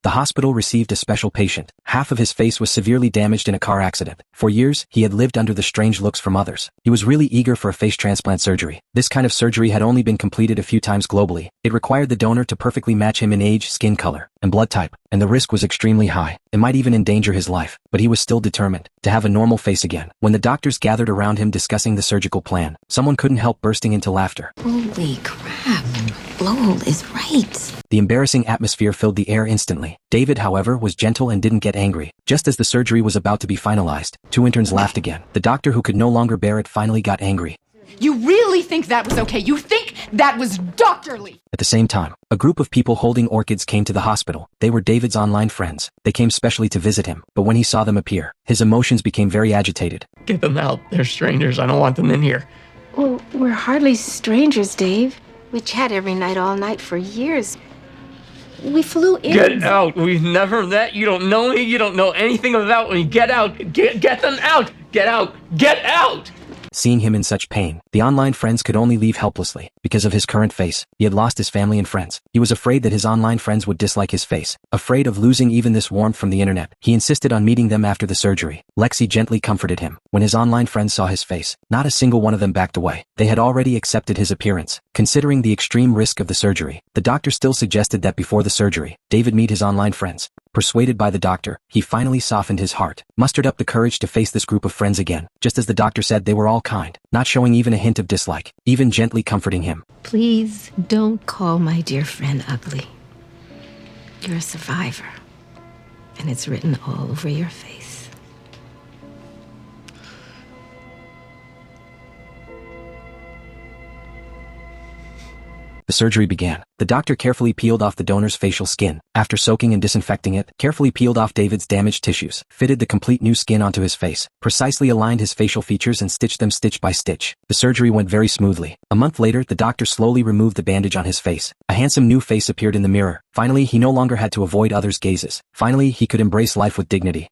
The hospital received a special patient. Half of his face was severely damaged in a car accident. For years, he had lived under the strange looks from others. He was really eager for a face transplant surgery. This kind of surgery had only been completed a few times globally. It required the donor to perfectly match him in age, skin color, and blood type, and the risk was extremely high. It might even endanger his life, but he was still determined to have a normal face again. When the doctors gathered around him discussing the surgical plan, someone couldn't help bursting into laughter. Holy crap. Lowell is right. The embarrassing atmosphere filled the air instantly. David, however, was gentle and didn't get angry. Just as the surgery was about to be finalized, two interns laughed again. The doctor, who could no longer bear it, finally got angry. You really think that was okay? You think that was doctorly? At the same time, a group of people holding orchids came to the hospital. They were David's online friends. They came specially to visit him, but when he saw them appear, his emotions became very agitated. Get them out. They're strangers. I don't want them in here. Well, we're hardly strangers, Dave. We chat every night, all night for years. We flew in. Get out. We've never met. You don't know me. You don't know anything about me. Get out. Get them out. Get out. Get out. Seeing him in such pain, the online friends could only leave helplessly. Because of his current face, he had lost his family and friends. He was afraid that his online friends would dislike his face. Afraid of losing even this warmth from the internet, he insisted on meeting them after the surgery. Lexi gently comforted him. When his online friends saw his face, not a single one of them backed away. They had already accepted his appearance. Considering the extreme risk of the surgery, the doctor still suggested that before the surgery, David meet his online friends. Persuaded by the doctor, he finally softened his heart, mustered up the courage to face this group of friends again. Just as the doctor said, they were all kind, not showing even a hint of dislike, even gently comforting him. Please don't call my dear friend ugly. You're a survivor, and it's written all over your face. The surgery began. The doctor carefully peeled off the donor's facial skin. After soaking and disinfecting it, carefully peeled off David's damaged tissues, fitted the complete new skin onto his face, precisely aligned his facial features and stitched them stitch by stitch. The surgery went very smoothly. A month later, the doctor slowly removed the bandage on his face. A handsome new face appeared in the mirror. Finally, he no longer had to avoid others' gazes. Finally, he could embrace life with dignity.